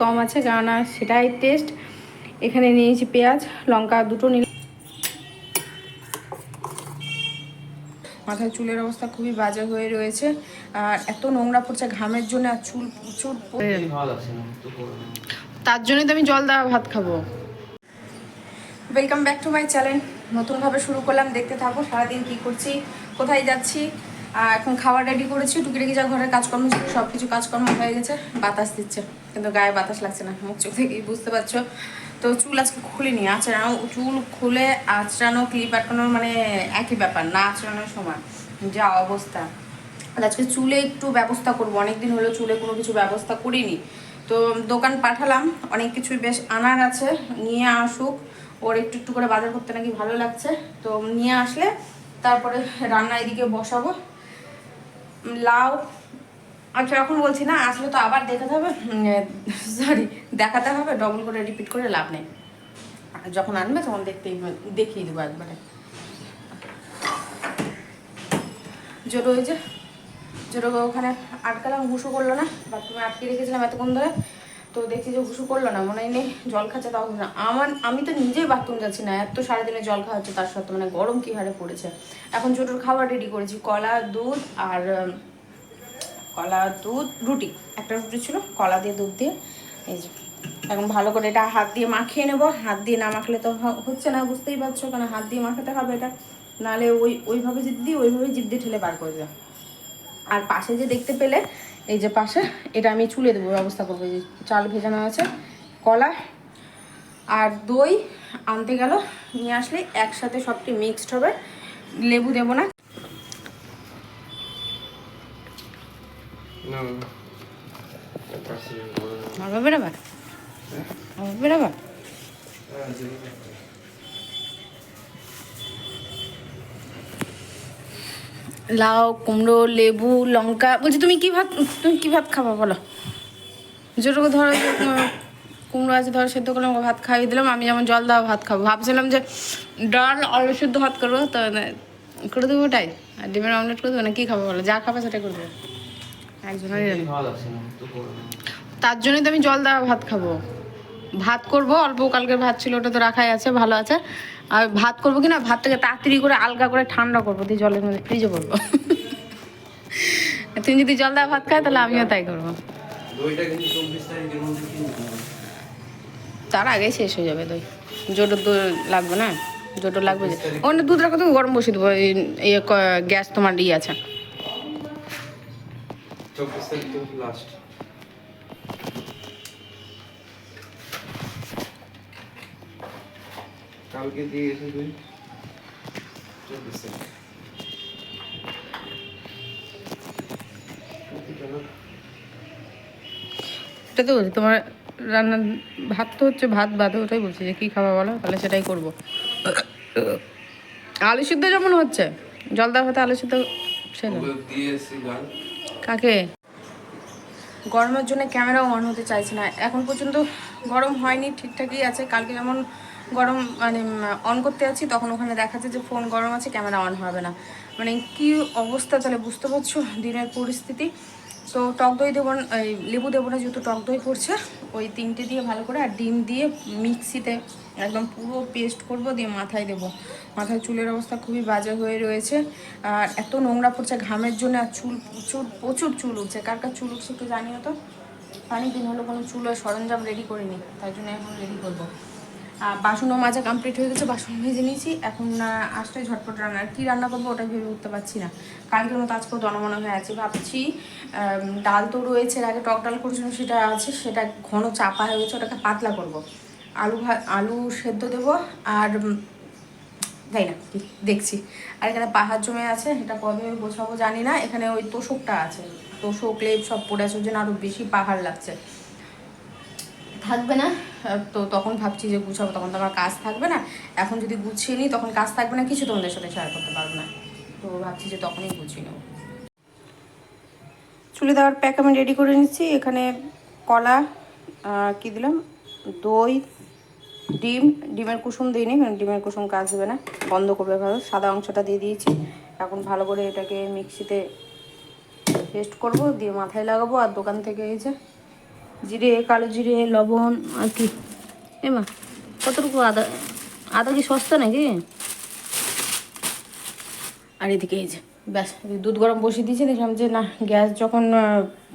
কম আছে, কেননা সেটাই টেস্ট। এখানে নিয়েছি পেঁয়াজ লঙ্কা দুটো নিয়ে। মাথায় চুলের অবস্থা খুবই বাজে হয়ে রয়েছে, আর এত নোংরা পড়ছে ঘামের জন্য, আর চুল প্রচুর। তার জন্যই তো আমি জল দেওয়া ভাত খাবো। Welcome back to my channel. নতুনভাবে শুরু করলাম, দেখতে থাকো সারাদিন কী করছি, কোথায় যাচ্ছি। এখন খাবার রেডি করেছি, টুকিটাকি যা ঘরের কাজকর্ম ছিল সব কিছু কাজকর্ম হয়ে গেছে। বাতাস দিচ্ছে কিন্তু গায়ে বাতাস লাগছে না, মুখ চোখ থেকেই বুঝতে পারছো। তো চুল আজকে খুলিনি, আঁচড়ানো চুল খুলে আঁচড়ানো ক্লিপ আটকানোর মানে একই ব্যাপার, না আঁচড়ানোর সময় যা অবস্থা। আজকে চুলে একটু ব্যবস্থা করবো, অনেকদিন হলো চুলে কোনো কিছু ব্যবস্থা করিনি। তো দোকান পাঠালাম, অনেক কিছুই বেশ আনার আছে, নিয়ে আসুক। ওর একটু একটু করে বাজার করতে নাকি ভালো লাগছে, তো নিয়ে আসলে তারপরে রান্না এদিকে বসাবো। লাউ, আচ্ছা এখন বলছি না, আসলে তো আবার দেখাতে হবে, সরি দেখাতে হবে, ডবল করে রিপিট করে লাভ নেই। যখন আনবে তখন দেখিয়ে দেবো একবারে। জোটো হয়েছে, জোটোকে ওখানে আটকালাম, হুসু করলো না, বাথরুমে আটকে রেখেছিলাম এতক্ষণ ধরে। তো দেখছি যে হুসু করলো না, মনে নেই জল খাচ্ছে তাও না। আমি তো নিজেই বাথরুম যাচ্ছি না, এত সারাদিনে জল খাওয়া হচ্ছে, তার সত্ত্বেও মানে গরম কী হারে পড়েছে। এখন জোটোর খাবার রেডি করেছি, কলা দুধ আর রুটি, একটা রুটি ছিল কলা দিয়ে দুধ দিয়ে। এই যে এখন ভালো করে এটা হাত দিয়ে মাখিয়ে নেবো। হাত দিয়ে না মাখলে তো হচ্ছে না, বুঝতেই পারছো, কারণ হাত দিয়ে মাখাতে হবে এটা, নাহলে ওইভাবে জিদ দিই, ওইভাবে জিদ দিয়ে ঠেলে বার করে দেয়। আর পাশে যে দেখতে পেলে, এই যে পাশে এটা আমি চুলে দেবো, ব্যবস্থা করবো। এই যে চাল ভেজানো আছে, কলা আর দই আনতে গেল, নিয়ে আসলে একসাথে সবটি মিক্সড হবে। লেবু দেবো না। বেরোবার বেরোবার লাউ কুমড়ো লেবু লঙ্কা। বলছি তুমি কি ভাত খাবা বলো? যেটুকু ধরো কুমড়ো আছে ধরো, সেদ্ধ করলাম, ভাত খাইয়ে দিলাম। আমি যেমন জল দেওয়া ভাত খাবো, ভাবছিলাম যে ডাল আলু সেদ্ধ ভাত করবো, তো করে দেবো ওটাই। আর ডিমের অমলেট করে দেবো না, কী খাবো বলো? যা খাবে সেটাই করে দেবো একজনের। তার জন্যই তো আমি জল দেওয়া ভাত খাবো। ভাত করবো অল্প, কালকের ভাত ছিল ওটা তো রাখাই আছে, ভালো আছে। আর ভাত করবো কি না, ভাতটাকে তাড়াতাড়ি করে আলগা করে ঠান্ডা করবো, দিয়ে জলের মধ্যে ফ্রিজে করবো। তুমি যদি জল দেওয়া ভাত খায় তাহলে আমিও তাই করবো। তার আগেই শেষ হয়ে যাবে দই। জোটোর দই লাগবে না, জোটো লাগবে যে ওখানে দুধ রাখো, তুমি গরম বসিয়ে দেবো। এই গ্যাস তোমার আছে। কালকে দিয়ে গেছে তুই 24 ওটা তো বলছি তোমার রান্নার ভাত তো হচ্ছে, ভাত বাদে ওটাই বলছি যে কী খাবা বলো, তাহলে সেটাই করবো। আলু সিদ্ধ যেমন হচ্ছে, জল দেওয়া ভাতে আলু সিদ্ধ কাকে? গরমের জন্য ক্যামেরাও অন হতে চাইছে না এখন পর্যন্ত। গরম হয়নি, ঠিকঠাকই আছে। কালকে যেমন গরম মানে অন করতে আছি, তখন ওখানে দেখাচ্ছে যে ফোন গরম আছে, ক্যামেরা অন হবে না। মানে কি অবস্থা তাহলে বুঝতে পারছো দিনের পরিস্থিতি। তো টক দই দেবো, লেবু দেবো না, যেহেতু টক দই পড়ছে। ওই তিনটে দিয়ে ভালো করে, আর ডিম দিয়ে মিক্সিতে একদম পুরো পেস্ট করব, দিয়ে মাথায় দেবো। মাথায় চুলের অবস্থা খুবই বাজে হয়ে রয়েছে, আর এত নোংরা পড়ছে ঘামের জন্য, আর চুল প্রচুর প্রচুর চুল উঠছে। কার কার চুল উঠছে একটু জানিও তো। অনেক দিন হলো কোনো চুলের সরঞ্জাম রেডি করিনি, তাই জন্য এখন রেডি করবো। বাসনও মাজা কমপ্লিট হয়ে গেছে, বাসন ভেজে নিয়েছি। এখন আসলে ঝটপট রান্না, কী রান্না করবো ওটা ভেবে উঠতে পারছি না। কালকের মতো আজকেও দনমনা হয়ে আছে, ভাবছি ডাল তো রয়েছে, আগে টক ডাল করেছিলাম সেটা আছে, সেটা ঘন চাপা হয়ে গেছে, ওটাকে পাতলা করব। আলু সেদ্ধ দেবো, আর তাই না দেখছি। আর এখানে পাহাড় জমে আছে, এটা কবে গোছাবো জানি না। এখানে ওই তোষকটা আছে, তোষক লেপ সব পড়ে আছে, ওই জন্য আরও বেশি পাহাড় লাগছে। থাকবে না, তো তখন ভাবছি যে গুছাবো, তখন তো আমার কাজ থাকবে না। এখন যদি গুছিয়ে নিই তখন কাজ থাকবে না, কিছু তোমাদের সাথে শেয়ার করতে পারবো না। তো ভাবছি যে তখনই গুছিয়ে নেবো। চুলে দেওয়ার প্যাক আমি রেডি করে নিচ্ছি। এখানে কলা, কি দিলাম, দই, ডিমের কুসুম দিইনি, কারণ ডিমের কুসুম কাজ দেবে না, বন্ধ করবে ভালো। সাদা অংশটা দিয়ে দিয়েছি। এখন ভালো করে এটাকে মিক্সিতে পেস্ট করব, দিয়ে মাথায় লাগাবো। আর দোকান থেকে এই যে জিরে, কালো জিরে, লবণ আর কি। এমা কতটুকু আদা, আদা কি সস্তা নাকি? আর এদিকে এই যে ব্যাস দুধ গরম বসিয়ে দিয়েছি। দেখলাম যে না, গ্যাস যখন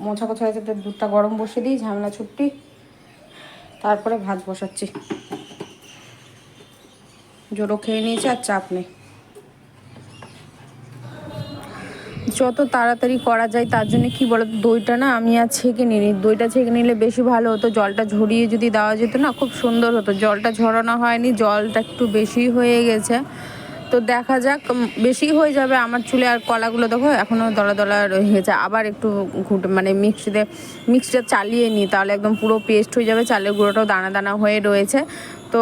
মোছা কোছা হয়েছে, দুধটা গরম বসিয়ে দিই, ঝামেলা ছুটি। তারপরে ভাত বসাচ্ছি। জোরও খেয়ে নিয়েছে, আর চাপ নেই। যত তাড়াতাড়ি করা যায় তার জন্য কি বলো, দইটা না আমি আর ছেঁকে নিই। দইটা ছেঁকে নিলে বেশি ভালো হতো। জলটা ঝরিয়ে যদি দেওয়া যেত না, খুব সুন্দর হতো। জলটা ঝরানো হয়নি, জলটা একটু বেশি হয়ে গেছে। তো দেখা যাক, বেশি হয়ে যাবে। আমার চুলে আর কলাগুলো দেখো এখনও দলা দলা রয়ে গেছে। আবার একটু মানে মিক্সিটা চালিয়ে নিই, তাহলে একদম পুরো পেস্ট হয়ে যাবে। চালের গুঁড়োটাও দানা দানা হয়ে রয়েছে। তো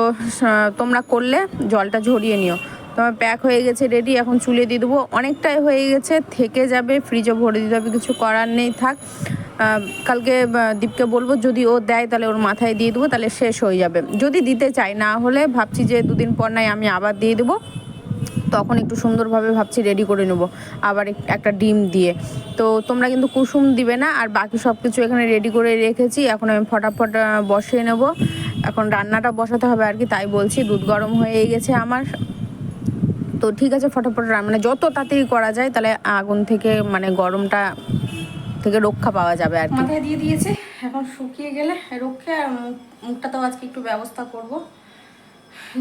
তোমরা করলে জলটা ঝরিয়ে নিও। তোমার প্যাক হয়ে গেছে রেডি। এখন চুলে দিয়ে দেবো। অনেকটাই হয়ে গেছে, থেকে যাবে, ফ্রিজে ভরে দিতে হবে, কিছু করার নেই, থাক। কালকে দীপকে বলবো, যদি ও দেয় তাহলে ওর মাথায় দিয়ে দেবো, তাহলে শেষ হয়ে যাবে। যদি দিতে চাই, না হলে ভাবছি যে দুদিন পর নাই আমি আবার দিয়ে দেবো। তখন একটু সুন্দরভাবে ভাবছি রেডি করে নেবো, আবার একটা ডিম দিয়ে। তো তোমরা কিন্তু কুসুম দিবে না। আর বাকি সব কিছু এখানে রেডি করে রেখেছি। এখন আমি ফটাফট বসিয়ে নেব। এখন রান্নাটা বসাতে হবে আর কি, তাই বলছি। দুধ গরম হয়ে গেছে আমার। তো ঠিক আছে, ফটাফট মানে যত তাড়াতাড়ি করা যায়, তাহলে আগুন থেকে মানে গরমটা থেকে রক্ষা পাওয়া যাবে আর কি। মাথায় দিয়ে দিয়েছে, এখন শুকিয়ে গেলে রক্ষে। আর মুখটাতেও আজকে একটু ব্যবস্থা করব।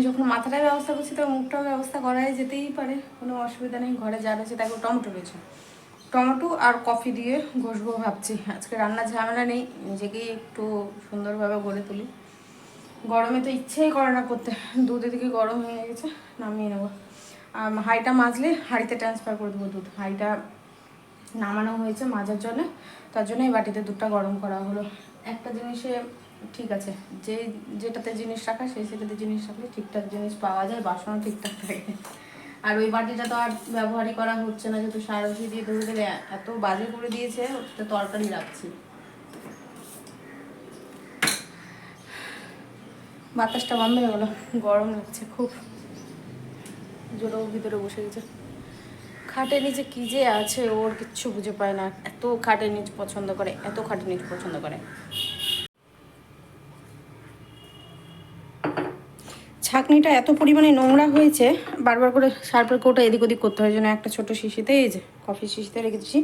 যখন মাথাটার ব্যবস্থা করছি, তো মুখটাও ব্যবস্থা করাই যেতেই পারে, কোনো অসুবিধা নেই। ঘরে যা রয়েছে, তাকে টমেটো রয়েছে, টমেটো আর কফি দিয়ে ঘষবো ভাবছি। আজকে রান্নার ঝামেলা নেই, নিজেকেই একটু সুন্দরভাবে গড়ে তুলি। গরমে তো ইচ্ছেই করে না করতে। দুধ এদিকে গরম হয়ে গেছে, নামিয়ে নেবো। হাঁড়িটা মাজলে হাঁড়িতে ট্রান্সফার করে দেবো দুধ। হাঁড়িটা নামানো হয়েছে মাজার জলে, তার জন্য এই বাটিতে দুধটা গরম করা হলো। একটা জিনিসে ঠিক আছে, যেটাতে জিনিস রাখা সেটাতে জিনিস রাখলে ঠিকঠাক জিনিস পাওয়া যায়, বাসনও ঠিকঠাক থাকে। আর ওই বাটিটা তো আর ব্যবহারই করা হচ্ছে না, যেহেতু সারসি দিয়ে ধরে ধরে এত বাজে করে দিয়েছে, ওতে তরকারি রাখছি। বাতাসটা বন্ধ হয়ে গেলো, গরম লাগছে খুব জোরেও, ভিতরে বসে গেছে। খাটের নিচে কী যে আছে ওর কিচ্ছু বুঝে পায় না। এত খাটের নিচ পছন্দ করে, এত খাটের নিচ পছন্দ করে। ছাঁকনিটা এত পরিমাণে নোংরা হয়েছে, বারবার করে সার্ফের কৌটা এদিক ওদিক করতে হয়। জন্য একটা ছোটো শিশিতে, এই যে কফি শিশিতে রেখেছি।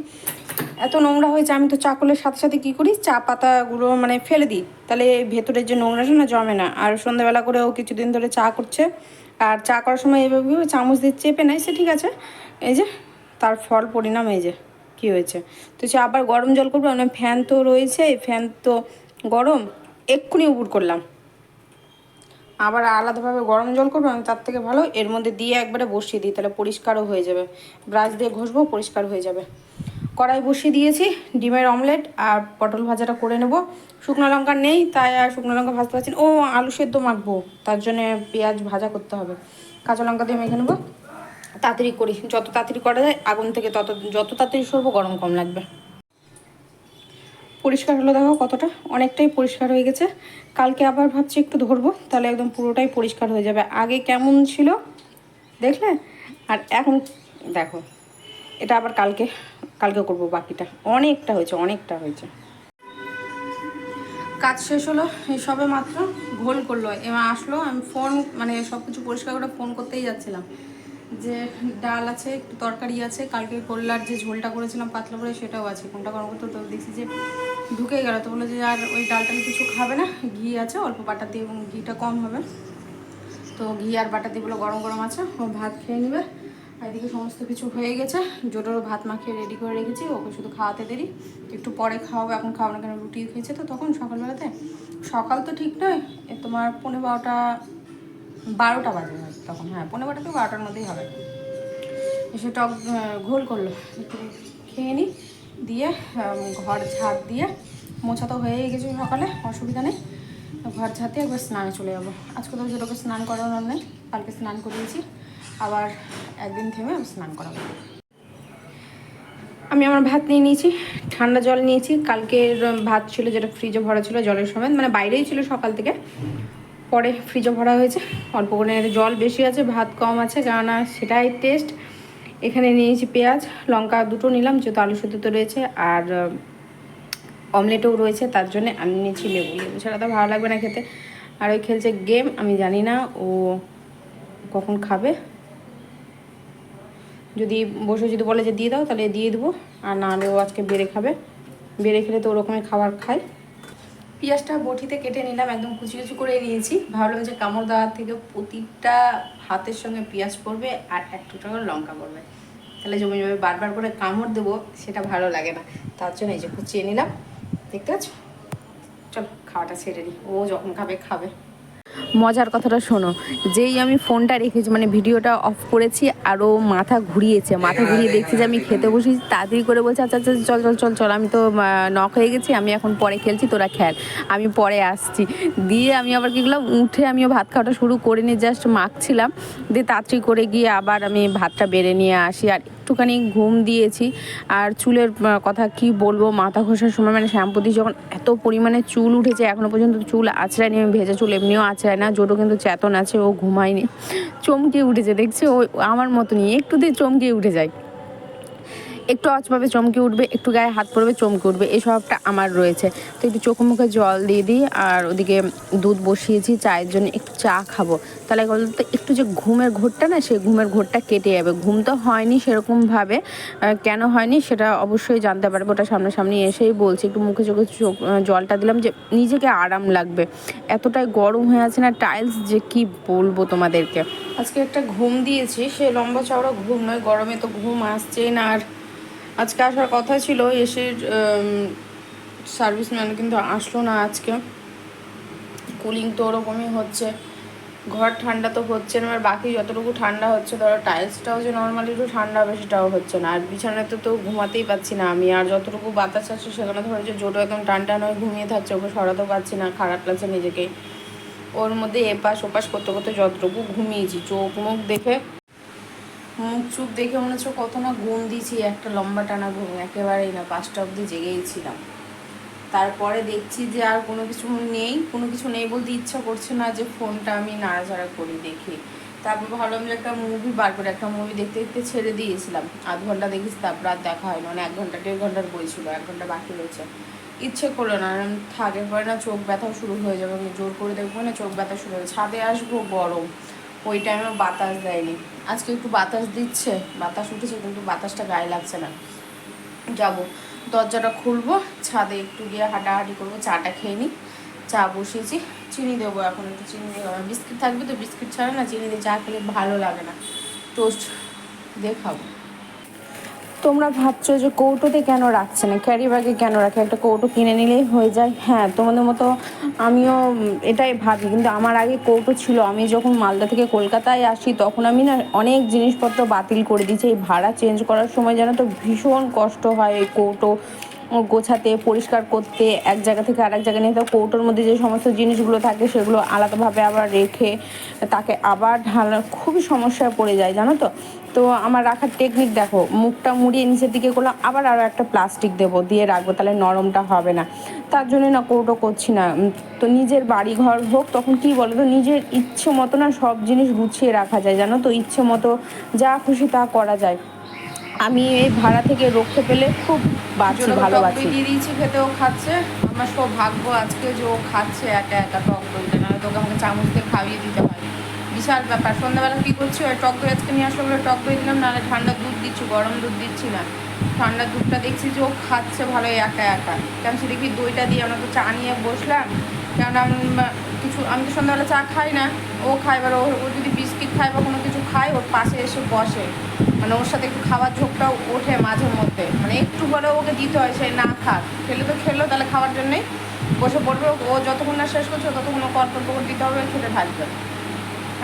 এত নোংরা হয়েছে, আমি তো চা করলের সাথে সাথে কী করি, চা পাতাগুলো মানে ফেলে দিই, তাহলে ভেতরের যে নোংরাটা না জমে না। আর সন্ধ্যাবেলা করে ও কিছুদিন ধরে চা করছে, আর চা করার সময় এভাবে চামচ দিয়ে চেপে নেয়, সে ঠিক আছে। এই যে তার ফল পরিণাম, এই যে কী হয়েছে। তো সে আবার গরম জল করবো, মানে ফ্যান তো রয়েছে, ফ্যান তো গরম, এক্ষুনি উপুর করলাম। আবার আলাদাভাবে গরম জল করবো, আমি তার থেকে ভালো এর মধ্যে দিয়ে একবারে বসিয়ে দিই, তাহলে পরিষ্কারও হয়ে যাবে। ব্রাশ দিয়ে ঘষবো, পরিষ্কার হয়ে যাবে। কড়াই বসিয়ে দিয়েছি, ডিমের অমলেট আর পটল ভাজাটা করে নেব। শুকনো লঙ্কা নেই, তাই আর শুকনো লঙ্কা ভাজতে পারছি না। ও আলু সেদ্ধ মাখবো, তার জন্যে পেঁয়াজ ভাজা করতে হবে। কাঁচা লঙ্কা দিয়ে মেখে নেবো। তাড়াতাড়ি করি, যত তাড়াতাড়ি করা যায়, আগুন থেকে যত তাড়াতাড়ি সরবো, গরম কম লাগবে। পরিষ্কার হলো দেখো কতটা, অনেকটাই পরিষ্কার হয়ে গেছে। কালকে আবার ভাবছি একটু ধরবো, তাহলে একদম পুরোটাই পরিষ্কার হয়ে যাবে। আগে কেমন ছিল দেখলে, আর এখন দেখো। এটা আবার কালকে করবো বাকিটা। অনেকটা হয়েছে, অনেকটা হয়েছে। কাজ শেষ হলো, এই সবে মাত্র ঘোল করলো, এবার আসলো। আমি ফোন মানে সব কিছু পরিষ্কার করে ফোন করতেই যাচ্ছিলাম, যে ডাল আছে, একটু তরকারি আছে, কালকে করলার যে ঝোলটা করেছিলাম পাতলা করে, সেটাও আছে। কোনটা গরম করতে, তো দেখছি যে ঢুকে গেল। তো বললো যে আর ওই ডালটা কিছু খাবে না, ঘি আছে অল্প বাটা দিয়ে, এবং ঘিটা কম হবে। তো ঘি আর বাটা দিয়ে গরম গরম আছে, ও ভাত খেয়ে নেবে। আর এদিকে সমস্ত কিছু হয়ে গেছে, জোটোরও ভাত মাখিয়ে রেডি করে রেখেছি, ওকে শুধু খাওয়াতে দেরি। একটু পরে খাওয়াবো, এখন খাওয়ানো কেন, রুটি খেয়েছে তো তখন সকালবেলাতে। সকাল তো ঠিক নয়, তোমার 12টা বাজে তখন, হ্যাঁ 12টা থেকে 12টার মধ্যেই হবে। এসে টক ঘোল করলো, একটু খেয়ে নিই, দিয়ে ঘর ঝাঁট দিয়ে, মোছা তো হয়েই গেছে সকালে, অসুবিধা নেই। ঘর ঝাঁতে একবার স্নানে চলে যাবো। আজকে তো যেটাকে স্নান করানোর নেই, কালকে স্নান করিয়েছি, আবার একদিন থেমে আমি স্নান করাবো। আমি আমার ভাত নিয়ে নিয়েছি, ঠান্ডা জল নিয়েছি। কালকের ভাত ছিল, যেটা ফ্রিজে ভরা ছিল জলের সময়, মানে বাইরেই ছিল সকাল থেকে, পরে ফ্রিজে ভরা হয়েছে। অল্প করে জল বেশি আছে, ভাত কম আছে, কেননা সেটাই টেস্ট। এখানে নিয়েছি পেঁয়াজ লঙ্কা দুটো নিলাম, যেহেতু আলু সেদ্ধ তো রয়েছে। আর অমলেটও রয়েছে, তার জন্য আমি নিয়েছি লেবু। লেবু ছাড়া তো ভালো লাগবে না খেতে। আর ওই খেলছে গেম, আমি জানি না ও কখন খাবে। যদি বসে যদি বলে যে দিয়ে দাও তাহলে দিয়ে দেবো, আর নাহলে ও আজকে বেড়ে খাবে। বেড়ে খেলে তো ওরকমই খাবার খায়। পেঁয়াজটা বটিতে কেটে নিলাম, একদম কুচি কুচি করে নিয়েছি। ভাবলাম যে কামড় দেওয়ার থেকে প্রতিটা হাতের সঙ্গে পেঁয়াজ পড়বে আর একটু করে লঙ্কা পড়বে, তাহলে জমে জমে বারবার করে কামড় দেবো সেটা ভালো লাগে না। তার জন্য এই যে কুচিয়ে নিলাম, দেখতে পাচ্ছ। চলো খাওয়াটা ছেড়ে দিই, ও যখন খাবে খাবে। মজার কথাটা শোনো, যেই আমি ফোনটা রেখেছি মানে ভিডিওটা অফ করেছি আর ও মাথা ঘুরিয়েছে, মাথা ঘুরিয়ে দেখছি যে আমি খেতে বসেছি, তাড়াতাড়ি করে বলছে আচ্ছা আচ্ছা চল চল চল চল, আমি তো নক হয়ে গেছি, আমি এখন পরে খেলছি, তোরা খেল, আমি পরে আসছি। দিয়ে আমি আবার কী করলাম, উঠে আমিও ভাত খাওয়াটা শুরু করে নিয়ে জাস্ট মাখছিলাম, দিয়ে তাড়াতাড়ি করে গিয়ে আবার আমি ভাতটা বেড়ে নিয়ে আসি। আর একটুখানি ঘুম দিয়েছি। আর চুলের কথা কি বলবো, মাথা ঘষার সময় মানে শ্যাম্পু দিয়ে যখন এত পরিমাণে চুল উঠেছে, এখনও পর্যন্ত চুল আঁচড়ায়নি, আমি ভেজা চুল এমনিও আঁচড়ায় না। জোটো কিন্তু চেতন আছে, ও ঘুমায়নি, চমকে উঠেছে, দেখছি ও আমার মতনই একটুতেই চমকে উঠে যায়। একটু আওয়াজ পাবে চমকে উঠবে, একটু গায়ে হাত পড়বে চমকে উঠবে, এই স্বভাবটা আমার রয়েছে। তো একটু চোখে মুখে জল দিয়ে দিই, আর ওদিকে দুধ বসিয়েছি চায়ের জন্য, একটু চা খাবো। তাহলে বলতে একটু যে ঘুমের ঘোরটা না, সেই ঘুমের ঘোরটা কেটে যাবে। ঘুম তো হয়নি সেরকমভাবে, কেন হয়নি সেটা অবশ্যই জানতে পারবো, ওটা সামনাসামনি এসেই বলছি। একটু মুখে চোখে জলটা দিলাম যে নিজেকে আরাম লাগবে, এতটাই গরম হয়ে আছে না টাইলস, যে কি বলবো তোমাদেরকে। আজকে একটা ঘুম দিয়েছি, সে লম্বা চওড়া ঘুম নয়, গরমে তো ঘুম আসছেই না। আর আজকে আসার কথা ছিল, এসে সার্ভিসম্যান কিন্তু আসলো না আজকে। কুলিং তো ওরকমই হচ্ছে, ঘর ঠান্ডা তো হচ্ছে না, আর বাকি যতটুকু ঠান্ডা হচ্ছে, ধরো টাইলসটাও যে নর্মালি একটু ঠান্ডা হবে সেটাও হচ্ছে না। আর বিছানাতে তো ঘুমাতেই পাচ্ছি না আমি, আর যতটুকু বাতাস আসছে সেখানে ধরো যে জোটো একদম টান টান হয়ে ঘুমিয়ে থাকছে, ওকে সরাতেও পারছি না, খারাপ লাগছে নিজেকেই। ওর মধ্যে এপাশ ওপাশ করতে করতে যতটুকু ঘুমিয়েছি, চোখ মুখ দেখে, মুখ চুপ দেখে মনে হচ্ছে কত না ঘুম দিয়েছি, একটা লম্বা টানা ঘুম, একেবারেই না, 5টা অবধি জেগেইছিলাম। তারপরে দেখছি যে আর কোনো কিছু নেই বলতে ইচ্ছা করছে না যে ফোনটা আমি নাড়াচাড়া করি, দেখি। তারপর ভাবলাম যে একটা মুভি বার করে, একটা মুভি দেখতে দেখতে ছেড়ে দিয়েছিলাম, আধ ঘন্টা দেখেছি, তারপর আর দেখা হয় না, মানে 1 ঘন্টা 1.5 ঘন্টার বই ছিল, 1 ঘন্টা বাকি রয়েছে। ইচ্ছে করলো না, থাকে পরে না চোখ ব্যথাও শুরু হয়ে যাবে, আমি জোর করে দেখবো না, চোখ ব্যথা শুরু হয়ে যাবে। ছাদে আসবো, গরম, ওই টাইমেও বাতাস দেয়নি। আজকে একটু বাতাস দিচ্ছে, বাতাস উঠেছে, কিন্তু বাতাসটা গায়ে লাগছে না। যাবো, দরজাটা খুলবো, ছাদে একটু গিয়ে হাঁটাহাঁটি করবো, চাটা খেয়ে নিই। চা বসিয়েছি, চিনি দেবো, এখন একটু চিনি দেবো, বিস্কিট থাকবে তো, বিস্কিট ছাড়া না চিনি দিয়ে চা খেলে ভালো লাগে না, টোস্ট দিয়ে খাবো। তোমরা ভাবছো যে কৌটোতে কেন রাখছে না, ক্যারি ব্যাগে কেন রাখে, একটা কৌটো কিনে নিলেই হয়ে যায়। হ্যাঁ, তোমাদের মতো আমিও এটাই ভাবি, কিন্তু আমার আগে কৌটো ছিল। আমি যখন মালদা থেকে কলকাতায় আসি তখন আমি না অনেক জিনিসপত্র বাতিল করে দিয়েছি। এই ভাড়া চেঞ্জ করার সময় জানো তো ভীষণ কষ্ট হয় এই কৌটো গোছাতে, পরিষ্কার করতে, এক জায়গা থেকে আরেক জায়গায় নিয়ে, তো কৌটোর মধ্যে যে সমস্ত জিনিসগুলো থাকে সেগুলো আলাদাভাবে আবার রেখে তাকে আবার ঢালা, খুবই সমস্যায় পড়ে যায় জানো তো। তো আমার রাখার টেকনিক দেখো, মুখটা মুড়িয়ে নিচের দিকে করলাম, আবার আরও একটা প্লাস্টিক দেবো, দিয়ে রাখবো, তাহলে নরমটা হবে না। তার জন্য না কৌটো করছি না। তো নিজের বাড়ি ঘর হোক, তখন কি বলো তো, নিজের ইচ্ছে মতো না সব জিনিস গুছিয়ে রাখা যায় জানো তো, ইচ্ছে মতো যা খুশি তা করা যায়। আমি এই ভাড়া থেকে রক্ষে পেলে খুব বাঁচি, ভালোবাসি। দিয়ে দিয়েছি খেতে, ও খাচ্ছে, আমার সৌভাগ্য আজকে যে ও খাচ্ছে একা একা টক দইটা, না তোকে আমাকে চামচ দিয়ে খাইয়ে দিতে হয়, বিশাল ব্যাপার। সন্ধ্যাবেলা কী করছি, ওই টক দই আজকে নিয়ে আসলে বলে টক দই দিলাম, নাহলে ঠান্ডা দুধ দিচ্ছি, গরম দুধ দিচ্ছি না, ঠান্ডা দুধটা দেখছি যে ও খাচ্ছে ভালোই একা একা। কেন সে দেখি দইটা দিয়ে আমরা তো চা নিয়ে বসলাম, কেননা আমি তো সন্ধ্যাবেলা চা খাই না, ও খায়। এবার ও যদি বিস্কিট খায় বা কোনো কিছু খায়, ওর পাশে এসে বসে, মানে ওর সাথে একটু খাওয়ার ঝোঁকটাও ওঠে মাঝে মধ্যে, মানে একটু হলেও ওকে দিতে হয়, সে না খাক, খেলে তো খেলো, তাহলে খাওয়ার জন্যই বসে পড়বে। ও যতক্ষণ না শেষ করছে ততক্ষণ ও কর্তব্য করে দিতে হবে, খেতে থাকবে।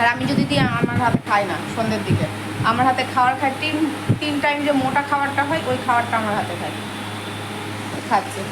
আর আমি যদি দিই, আমার হাতে খায় না, সন্ধ্যের দিকে আমার হাতে খাওয়ার খায়, তিন টাইম যে মোটা খাবারটা হয়, ওই খাবারটা আমার হাতে খাচ্ছে।